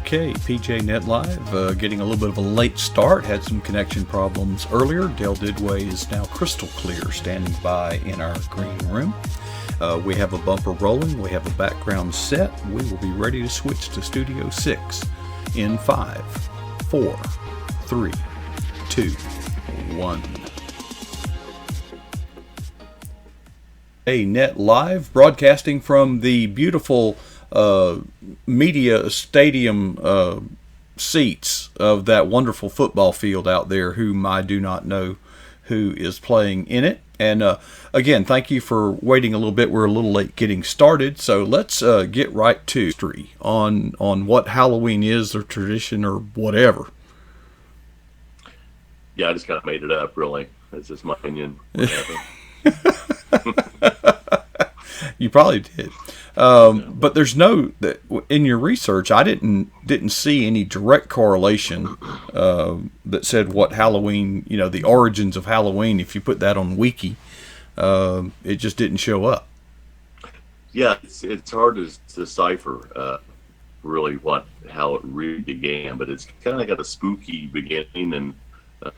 Okay, PJ Net Live, getting a little bit of a late start. Had some connection problems earlier. Dale Didway is now crystal clear, standing by in our green room. We have a bumper rolling. We have a background set. We will be ready to switch to Studio 6 in 5, 4, 3, 2, 1. A Net Live, broadcasting from the beautiful media stadium seats of that wonderful football field out there, whom I do not know who is playing in it. And again, thank you for waiting a little bit. We're a little late getting started, so let's get right to history on what Halloween is, or tradition, or whatever. Yeah, I just kind of made it up, really. That's just my opinion. You probably did, but there's no in your research. I didn't see any direct correlation that said what Halloween, the origins of Halloween. If you put that on Wiki, it just didn't show up. Yeah, it's hard to decipher really how it really began, but it's kind of got a spooky beginning, and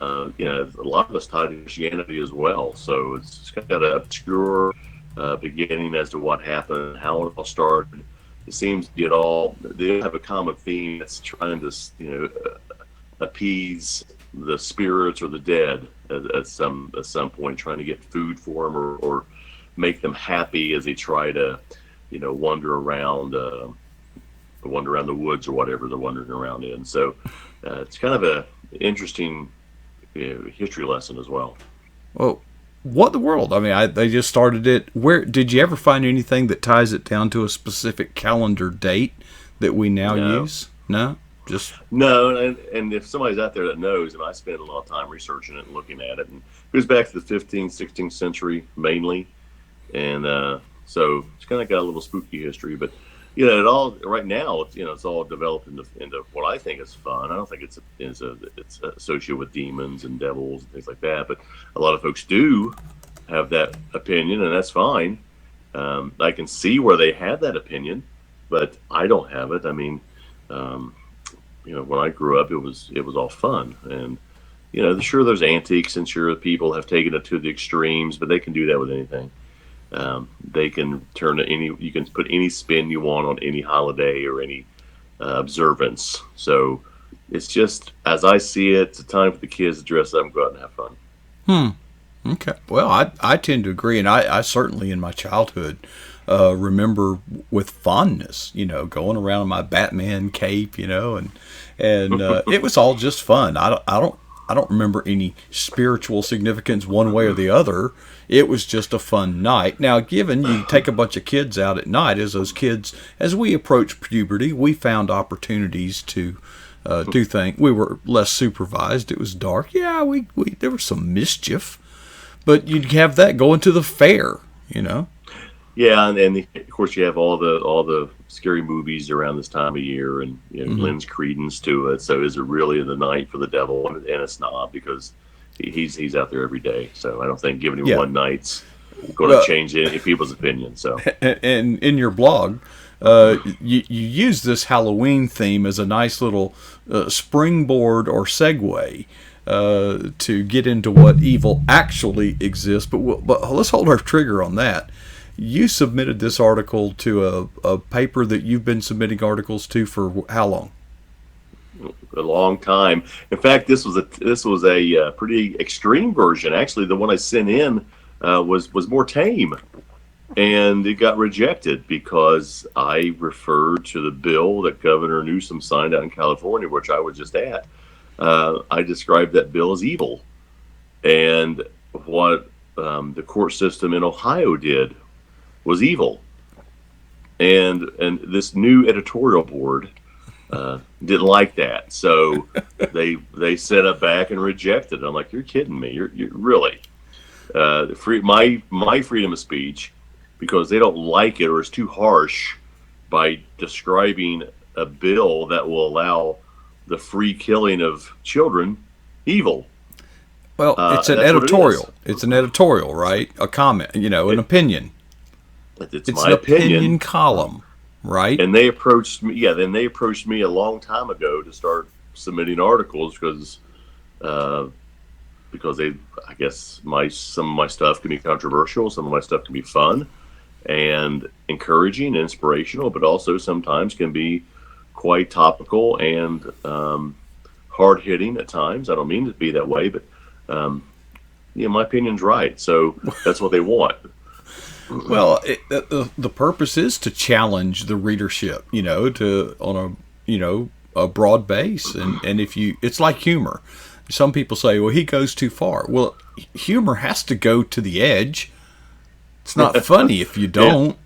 a lot of us tied to Christianity as well. So it's kind of got an obscure beginning as to what happened, how it all started. It seems they have a common theme that's trying to appease the spirits or the dead at some point, trying to get food for them or make them happy as they try to wander around the woods or whatever they're wandering around in. So it's kind of a interesting history lesson as well. Well, what the world? I mean, they just started it. Where did you ever find anything that ties it down to a specific calendar date that we now use? No, no. And if somebody's out there that knows, and I spent a lot of time researching it and looking at it, and it goes back to the 15th, 16th century mainly, and so it's kind of got a little spooky history, but. It all right now. It's all developed into what I think is fun. I don't think it's associated with demons and devils and things like that. But a lot of folks do have that opinion, and that's fine. I can see where they have that opinion, but I don't have it. I mean, when I grew up, it was all fun, and sure there's antiques, and sure people have taken it to the extremes, but they can do that with anything. They can you can put any spin you want on any holiday or any observance. So it's just, as I see it, it's a time for the kids to dress up and go out and have fun. Okay. Well, I tend to agree, and I certainly in my childhood remember with fondness, going around in my Batman cape, and it was all just fun. I don't remember any spiritual significance one way or the other. It was just a fun night. Now, given you take a bunch of kids out at night, as we approached puberty, we found opportunities to do things. We were less supervised. It was dark. Yeah, there was some mischief, but you'd have that going to the fair, Yeah, and of course you have all the scary movies around this time of year, and lends credence to it. So is it really the night for the devil? And it's not, because he's out there every day. So I don't think giving him one night's going to change any people's opinion. So and in your blog, you use this Halloween theme as a nice little springboard or segue to get into what evil actually exists. But let's hold our trigger on that. You submitted this article to a paper that you've been submitting articles to for how long? A long time. In fact, this was a pretty extreme version. Actually, the one I sent in was more tame, and it got rejected because I referred to the bill that Governor Newsom signed out in California, which I was just at. I described that bill as evil, and what the court system in Ohio did was evil, and this new editorial board didn't like that, so they set it back and rejected it. I'm like, you're kidding me? You're really my freedom of speech, because they don't like it or it's too harsh by describing a bill that will allow the free killing of children evil. Well, it's an editorial. It's an editorial, right? A comment, an opinion. It's my an opinion column. right? And they approached me. Yeah, then they approached me a long time ago to start submitting articles uh, because they, I guess, some of my stuff can be controversial, some of my stuff can be fun and encouraging, inspirational, but also sometimes can be quite topical and hard hitting at times. I don't mean to be that way, but my opinion's right. So that's what they want. Well, the purpose is to challenge the readership, to on a broad base, and if you, it's like humor. Some people say, well, he goes too far. Well, humor has to go to the edge. It's not funny if you don't.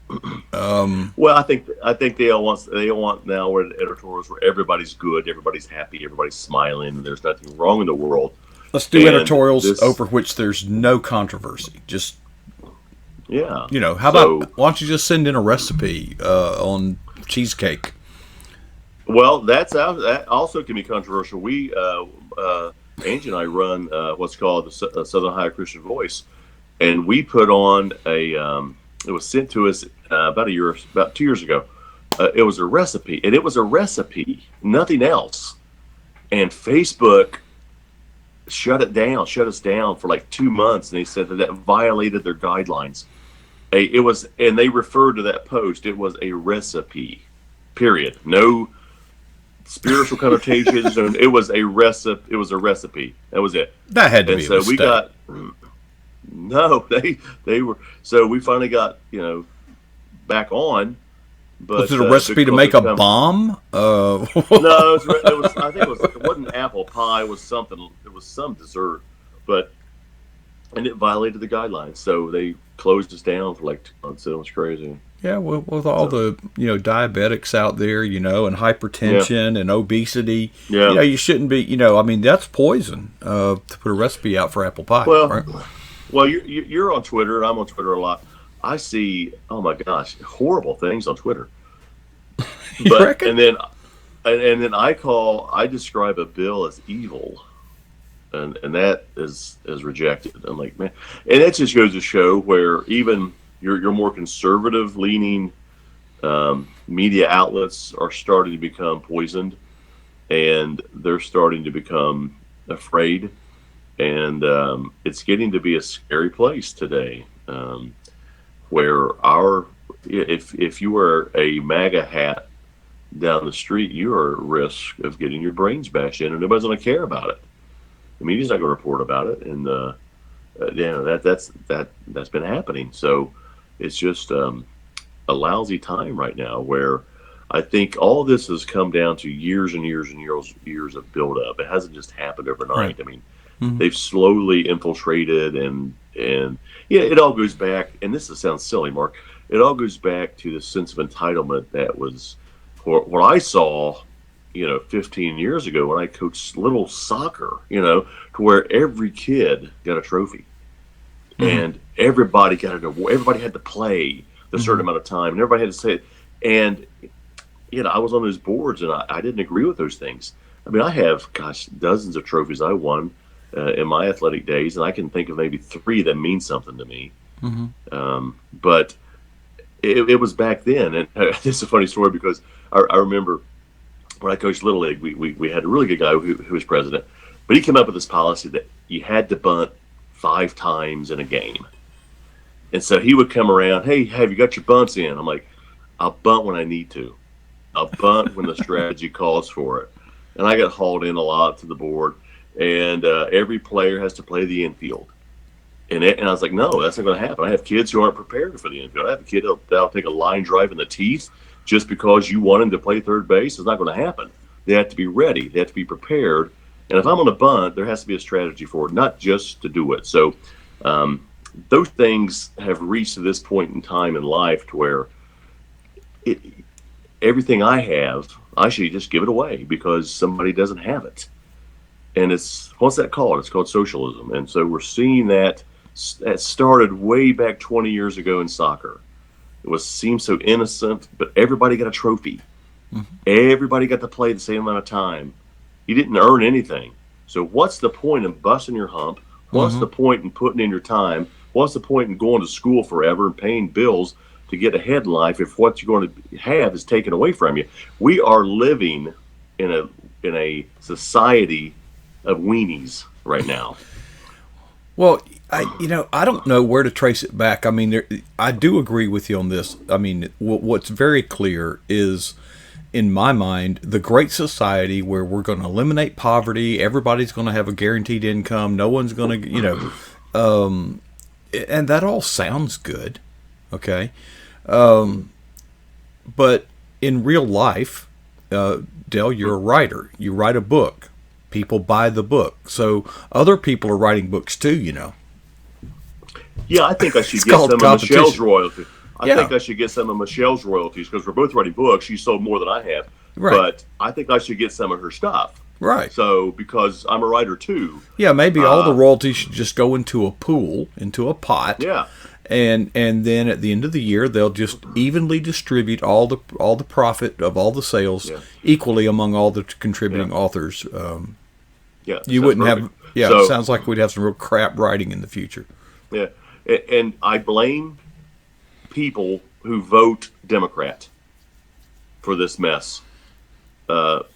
Well, I think they all want now where editorials where everybody's good, everybody's happy, everybody's smiling, and there's nothing wrong in the world. Let's do editorials over which there's no controversy. Just yeah, how about, why don't you just send in a recipe on cheesecake? Well, that also can be controversial. We Angie and I run what's called the Southern Ohio Christian Voice, and we put on it was sent to us about 2 years ago. It was a recipe, and it was a recipe, nothing else. And Facebook shut us down for like 2 months, and they said that violated their guidelines. And they referred to that post. It was a recipe, period. No spiritual connotations. And it was a recipe. It was a recipe. That was it. That had to be a mistake. We got no. They were. So we finally got back on. But was it a recipe to make a bomb? No, it was. I think it wasn't apple pie. It was something. It was some dessert, and it violated the guidelines. So they closed us down for like 2 months. It was crazy. Yeah, well, with all the diabetics out there, and hypertension and obesity, you shouldn't be. I mean, that's poison to put a recipe out for apple pie. Well, right? Well, you're on Twitter, and I'm on Twitter a lot. I see, oh my gosh, horrible things on Twitter. And then I describe a bill as evil, and that is rejected. I'm like, man, and that just goes to show where even your more conservative leaning media outlets are starting to become poisoned, and they're starting to become afraid, and it's getting to be a scary place today. Where if you wear a MAGA hat down the street, you are at risk of getting your brains bashed in, and nobody's going to care about it. The media's not going to report about it, and that's been happening. So it's just a lousy time right now, where I think all this has come down to years and years and years of buildup. It hasn't just happened overnight. Right. I mean, they've slowly infiltrated, and it all goes back. And this sounds silly, Mark. It all goes back to the sense of entitlement that was what I saw, 15 years ago when I coached little soccer, to where every kid got a trophy, and everybody got an award. Everybody had to play a certain amount of time, and everybody had to say it. And I was on those boards, and I didn't agree with those things. I mean, I have, dozens of trophies I won in my athletic days, and I can think of maybe 3 that mean something to me. But it was back then, and this is a funny story because I remember when I coached Little League, we had a really good guy who was president, but he came up with this policy that you had to bunt 5 times in a game. And so he would come around, hey, have you got your bunts in? I'm like, I'll bunt when I need to. I'll bunt when the strategy calls for it. And I got hauled in a lot to the board, and every player has to play the infield. And I was like, no, that's not going to happen. I have kids who aren't prepared for the infield. I have a kid that'll take a line drive in the teeth just because you want him to play third base. It's not going to happen. They have to be ready. They have to be prepared. And if I'm on a bunt, there has to be a strategy for it, not just to do it. So those things have reached to this point in time in life to where everything I have, I should just give it away because somebody doesn't have it. And what's that called? It's called socialism. And so we're seeing that started way back 20 years ago in soccer. It seemed so innocent, but everybody got a trophy. Everybody got to play the same amount of time. You didn't earn anything. So what's the point in busting your hump? What's the point in putting in your time? What's the point in going to school forever and paying bills to to get ahead in life if what you're going to have is taken away from you. We are living in a society of weenies right now. Well, I don't know where to trace it back. I mean, I do agree with you on this. I mean, what's very clear is, in my mind, the Great Society where we're going to eliminate poverty. Everybody's going to have a guaranteed income. No one's going to, and that all sounds good. Okay. But in real life, Dale, you're a writer. You write a book. People buy the book. So other people are writing books too, Yeah, I think I should get some of Michelle's royalties. I think I should get some of Michelle's royalties because we're both writing books. She sold more than I have. Right. But I think I should get some of her stuff. Right. So, because I'm a writer too. Yeah, maybe all the royalties should just go into a pool, into a pot. Yeah. And then at the end of the year, they'll just evenly distribute all the profit of all the sales equally among all the contributing authors. Yeah, you wouldn't perfect. have. Yeah, so, it sounds like we'd have some real crap writing in the future. Yeah, and I blame people who vote Democrat for this mess.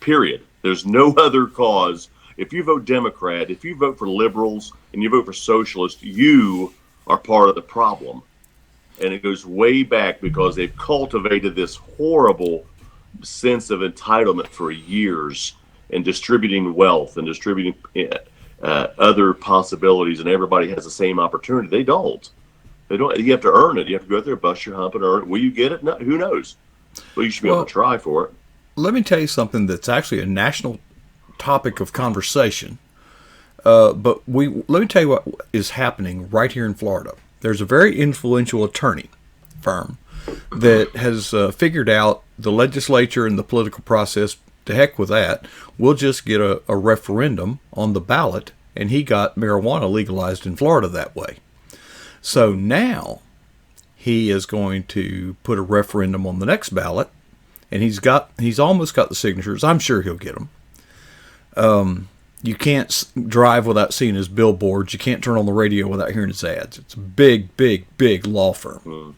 Period. There's no other cause. If you vote Democrat, if you vote for liberals, and you vote for socialists, you are part of the problem. And it goes way back because they've cultivated this horrible sense of entitlement for years and distributing wealth and distributing other possibilities, and everybody has the same opportunity. They don't. You have to earn it. You have to go out there, bust your hump, and earn it. Will you get it? No, who knows? Well, you should be able to try for it. Let me tell you something that's actually a national topic of conversation. But let me tell you what is happening right here in Florida. There's a very influential attorney firm that has figured out the legislature and the political process. To heck with that. We'll just get a referendum on the ballot, and he got marijuana legalized in Florida that way. So now he is going to put a referendum on the next ballot, and he's almost got the signatures. I'm sure he'll get them. You can't drive without seeing his billboards. You can't turn on the radio without hearing his ads. It's a big, big, big law firm.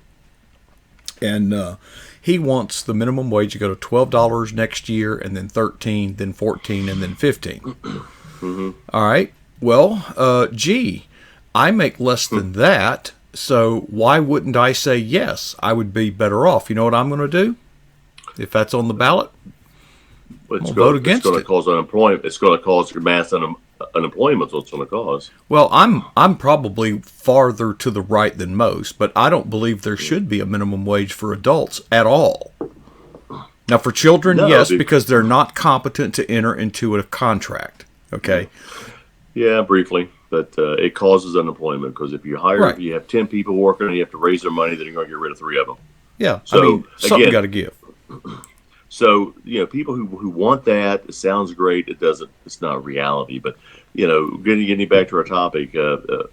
And he wants the minimum wage to go to $12 next year, and then $13, then $14, and then $15. Mm-hmm. All right. Well, I make less than that, so why wouldn't I say yes? I would be better off. You know what I'm going to do? If that's on the ballot, vote against it. It's going to cause unemployment. It's going to cause your mass unemployment. So it's going to cause. Well, I'm probably farther to the right than most, but I don't believe there should be a minimum wage for adults at all. Now, for children, yes, because they're not competent to enter into a contract. Okay. Yeah, briefly, but it causes unemployment because if you hire, you have 10 people working, and you have to raise their money, then you're going to get rid of 3 of them. Yeah. So something got to give. So, people who want that, it sounds great. It doesn't. It's not reality. But, getting back to our topic, that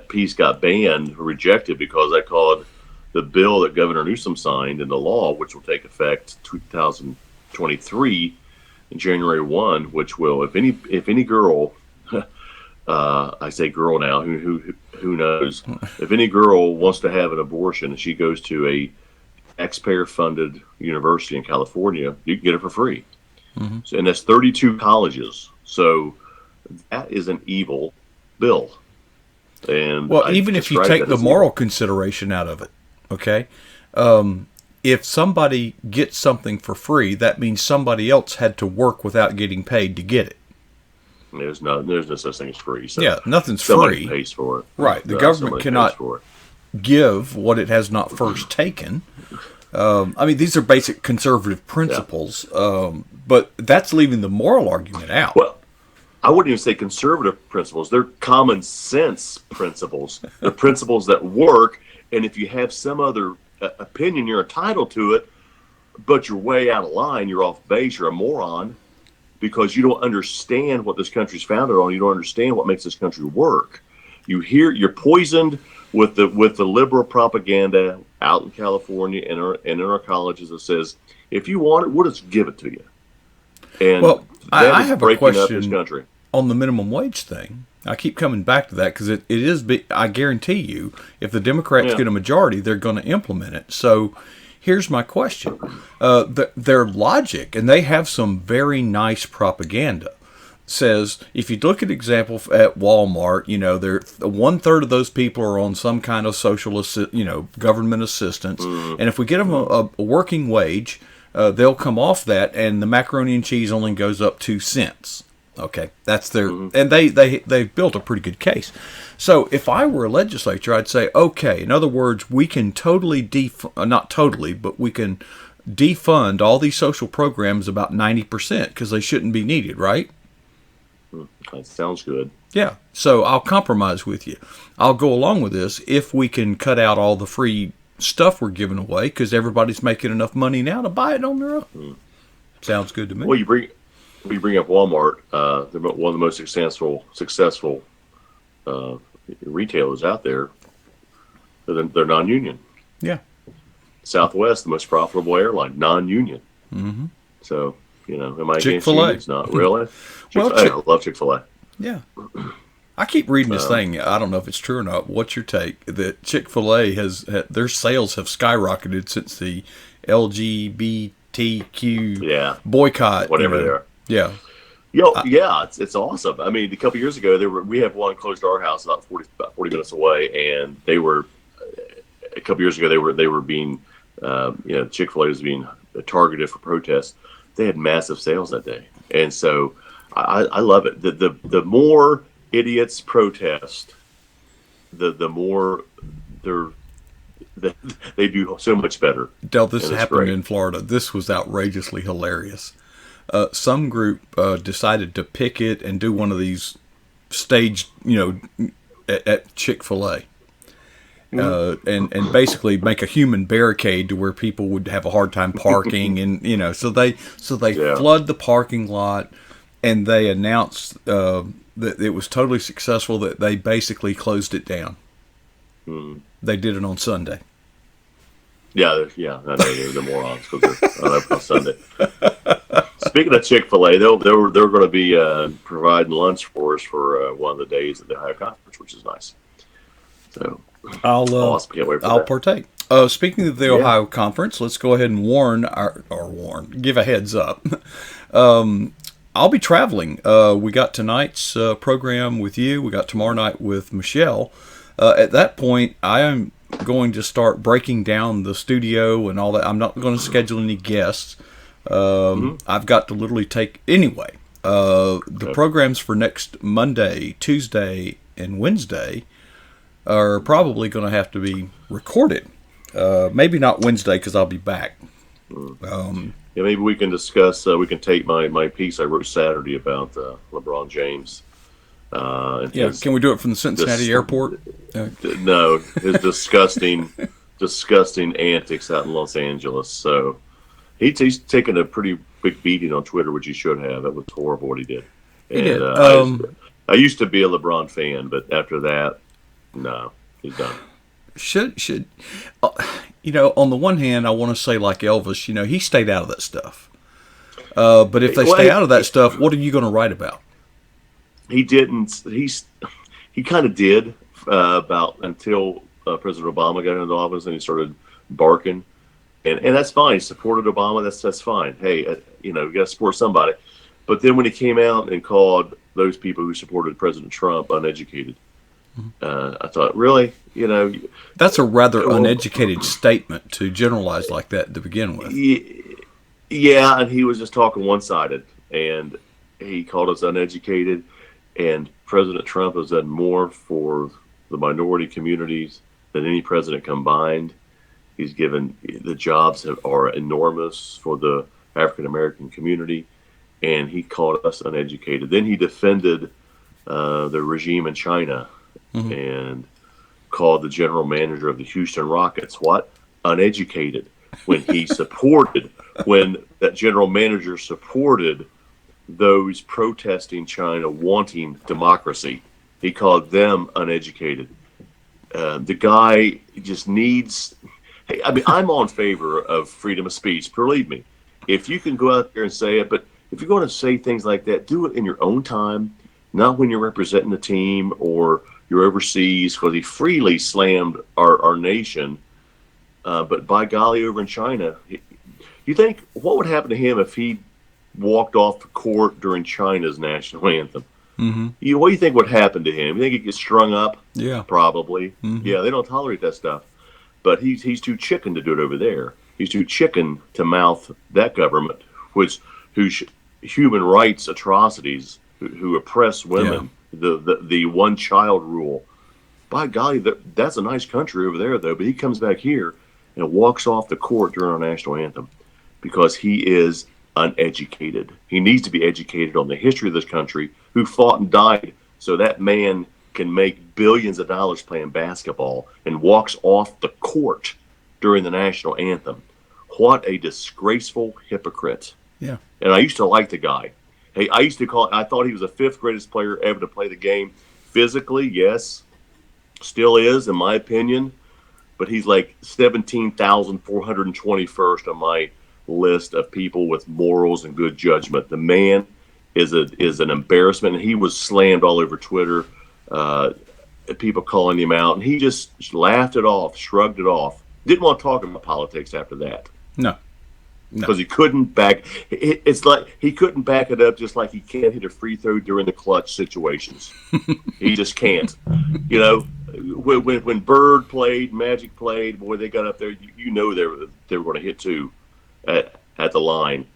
piece got banned, rejected because I called the bill that Governor Newsom signed into law, which will take effect 2023 in January 1, which will, if any girl, I say girl now, who knows, if any girl wants to have an abortion and she goes to a taxpayer-funded university in California, you can get it for free. Mm-hmm. So, and that's 32 colleges. So that is an evil bill. And even if you take the moral consideration out of it, okay, if somebody gets something for free, that means somebody else had to work without getting paid to get it. There's no such thing as free. So yeah, nothing's somebody free. Pays for it. Right. The government cannot give what it has not first taken. These are basic conservative principles, but that's leaving the moral argument out. Well, I wouldn't even say conservative principles. They're common sense principles. They're principles that work, and if you have some other opinion, you're entitled to it, but you're way out of line, you're off base, you're a moron, because you don't understand what this country's founded on. You don't understand what makes this country work. You're poisoned with the liberal propaganda out in California and in our colleges that says, if you want it, we'll just give it to you. And I have a question up this country. On the minimum wage thing. I keep coming back to that because it is big. I guarantee you, if the Democrats Yeah. get a majority, they're going to implement it. So here's my question. Their logic, and they have some very nice propaganda, says if you look at example at Walmart, they're 1/3 of those people are on some kind of government assistance, and if we get them a working wage, they'll come off that, and the macaroni and cheese only goes up 2 cents. Okay, that's their, and they've built a pretty good case. So if I were a legislature, I'd say, okay, in other words, we can totally not totally, but we can defund all these social programs about 90% because they shouldn't be needed, right? That sounds good. Yeah, so I'll compromise with you. I'll go along with this if we can cut out all the free stuff we're giving away because everybody's making enough money now to buy it on their own. Sounds good to me. Well, you bring up Walmart. They're one of the most successful retailers out there. They're non-union. Yeah. Southwest, the most profitable airline, non-union. Mm-hmm. So, am I against ChickFilA. unions? Not really. Well, I love ChickFilA. Yeah. I keep reading this thing. I don't know if it's true or not. What's your take? That ChickFilA has their sales have skyrocketed since the LGBTQ boycott. Whatever they are. Yeah. It's awesome. I mean, a couple years ago, we have one close to our house, about 40 minutes away, and they were a couple years ago they were being ChickFilA was being targeted for protests. They had massive sales that day, and so I love it. The more idiots protest, the more they do so much better. Del, this happened in Florida. This was outrageously hilarious. Some group decided to picket and do one of these staged, at ChickFilA. And basically make a human barricade to where people would have a hard time parking, and so they flood the parking lot, and they announced that it was totally successful. That they basically closed it down. They did it on Sunday. I know they're morons because they're open on Sunday. Speaking of ChickFilA, they're going to be providing lunch for us for one of the days at the Ohio Conference, which is nice. So. Awesome. Can't wait for I'll that. partake. Speaking of the Ohio Conference, let's go ahead and give a heads up. I'll be traveling. We got tonight's program with you. We got tomorrow night with Michelle. At that point, I am going to start breaking down the studio and all that. I'm not going to schedule any guests. I've got to literally take anyway. The programs for next Monday, Tuesday, and Wednesday are probably going to have to be recorded. Maybe not Wednesday because I'll be back. Maybe we can discuss. We can take my piece I wrote Saturday about LeBron James. Can we do it from the Cincinnati airport? No, his disgusting antics out in Los Angeles. So he's taken a pretty big beating on Twitter, which he should have. It was horrible what he did. He did. I used to be a LeBron fan, but after that, no, he's done. Should on the one hand, I want to say like Elvis, he stayed out of that stuff. But if they stay out of that stuff, what are you going to write about? He didn't. He kind of did about until President Obama got into office and he started barking, and that's fine. He supported Obama. That's fine. Hey, you got to support somebody. But then when he came out and called those people who supported President Trump uneducated, I thought, really, that's a rather uneducated statement to generalize like that to begin with. Yeah, and he was just talking one-sided, and he called us uneducated. And President Trump has done more for the minority communities than any president combined. He's given the jobs are enormous for the African American community, and he called us uneducated. Then he defended the regime in China and called the general manager of the Houston Rockets uneducated when he when that general manager supported those protesting China wanting democracy. He called them uneducated. The guy just needs. Hey, I mean, I'm on favor of freedom of speech. Believe me, if you can go out there and say it, but if you're going to say things like that, do it in your own time. not when you're representing the team or you're overseas, because he freely slammed our nation. But by golly, over in China, you think what would happen to him if he walked off the court during China's national anthem? Mm-hmm. What do you think would happen to him? You think he'd get strung up? Yeah. Probably. Mm-hmm. Yeah, they don't tolerate that stuff. But he's too chicken to do it over there. He's too chicken to mouth that government, whose human rights atrocities, who oppress women, the one child rule. By golly, that's a nice country over there, though. But he comes back here and walks off the court during our national anthem because he is uneducated. He needs to be educated on the history of this country, who fought and died so that man can make billions of dollars playing basketball, and walks off the court during the national anthem. What a disgraceful hypocrite. Yeah. And I used to like the guy. Hey, I thought he was the fifth greatest player ever to play the game. Physically, yes, still is, in my opinion. But he's like 17,421st on my list of people with morals and good judgment. The man is an embarrassment, and he was slammed all over Twitter. People calling him out, and he just laughed it off, shrugged it off. Didn't want to talk about politics after that. No. Because he couldn't back. It's like he couldn't back it up, just like he can't hit a free throw during the clutch situations. He just can't. You know, when Bird played, Magic played, boy, they got up there. You know they were going to hit two at the line.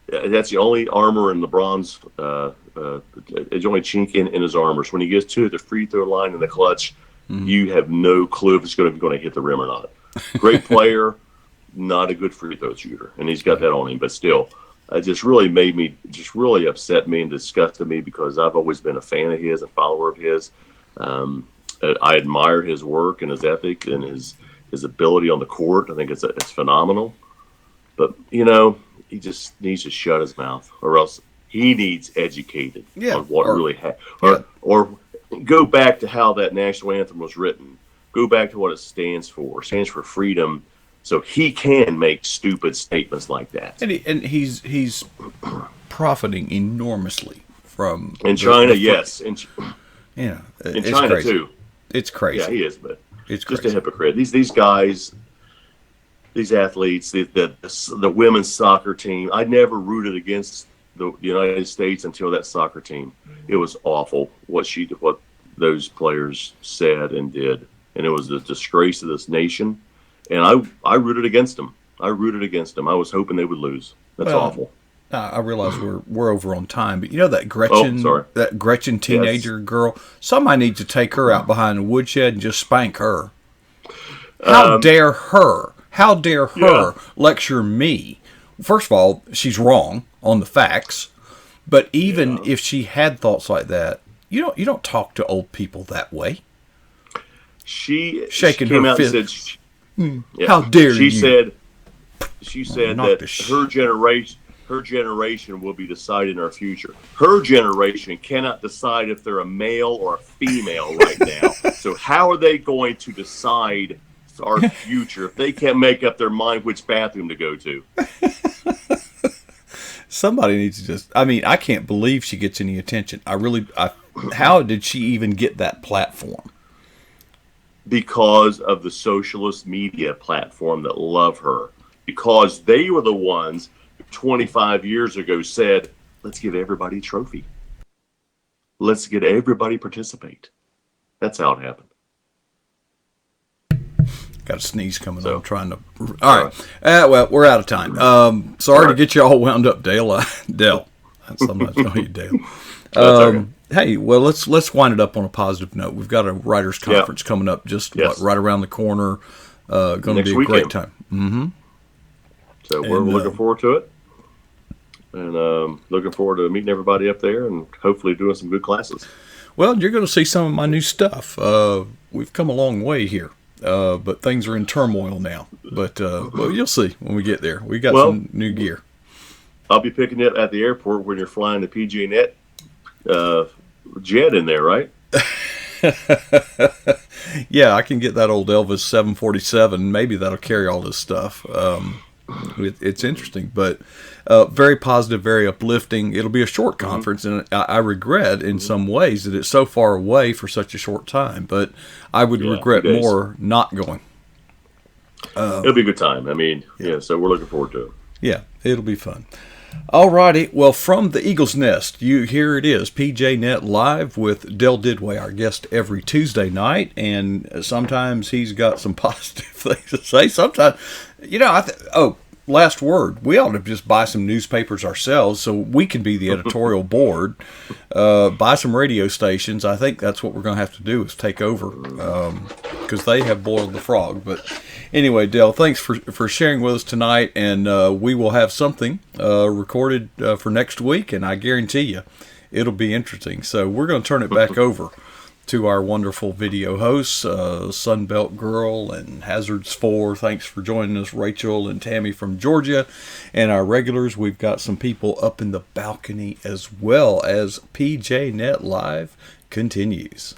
That's the only armor in LeBron's. It's the only chink in his armor. So when he gets to the free throw line in the clutch, you have no clue if it's going to hit the rim or not. Great player. Not a good free throw shooter, and he's got that on him. But still, it just really really upset me and disgusted me, because I've always been a fan of his, a follower of his. I admire his work and his ethic and his ability on the court. I think it's phenomenal. But you know, he just needs to shut his mouth, or else he needs educated on what really happened, or go back to how that national anthem was written. Go back to what it stands for. It stands for freedom. So he can make stupid statements like that. And he's profiting enormously from in China, yes. In China crazy. Too. It's crazy. Yeah, he is, but it's just crazy. A hypocrite. These guys, these athletes, the women's soccer team. I never rooted against the United States until that soccer team. It was awful what those players said and did, and it was a disgrace to this nation. And I rooted against them. I was hoping they would lose. That's awful. I realize we're over on time, but you know that Gretchen teenager girl. Somebody needs to take her out behind the woodshed and just spank her. How dare her? How dare her lecture me? First of all, she's wrong on the facts. But even if she had thoughts like that, you don't talk to old people that way. She came out fist. And said. How dare you? She said that her generation will be deciding our future. Her generation cannot decide if they're a male or a female right now. So how are they going to decide our future if they can't make up their mind which bathroom to go to? Somebody needs to just. I mean, I can't believe she gets any attention. How did she even get that platform? Because of the socialist media platform that love her. Because they were the ones who 25 years ago said, let's give everybody a trophy. Let's get everybody participate. That's how it happened. Got a sneeze coming on. I'm trying to. All right. Well, we're out of time. Sorry to get you all wound up, Dale. Dale. Sometimes call you Dale. Okay. Hey, well, let's wind it up on a positive note. We've got a writers' conference coming up right around the corner. Going to be a great time. Mm-hmm. So we're looking forward to it. And looking forward to meeting everybody up there and hopefully doing some good classes. Well, you're going to see some of my new stuff. We've come a long way here, but things are in turmoil now. But you'll see when we get there. We got some new gear. I'll be picking it at the airport when you're flying the PG&E jet in there, right? Yeah, I can get that old Elvis 747. Maybe that'll carry all this stuff. It's interesting, but very positive, very uplifting. It'll be a short conference, and I regret in some ways that it's so far away for such a short time. But I would regret more not going. It'll be a good time. I mean, so we're looking forward to it. Yeah, it'll be fun. All righty. Well, from the Eagle's Nest, here it is, PJ Net Live with Del Didway, our guest every Tuesday night, and sometimes he's got some positive things to say. Sometimes, last word, we ought to just buy some newspapers ourselves so we can be the editorial board, buy some radio stations. I think that's what we're going to have to do is take over because they have boiled the frog. But anyway, Del, thanks for sharing with us tonight, and we will have something recorded for next week, and I guarantee you it'll be interesting. So we're going to turn it back over to our wonderful video hosts, Sunbelt Girl and Hazards 4. Thanks for joining us, Rachel and Tammy from Georgia. And our regulars, we've got some people up in the balcony as well as PJ Net Live continues.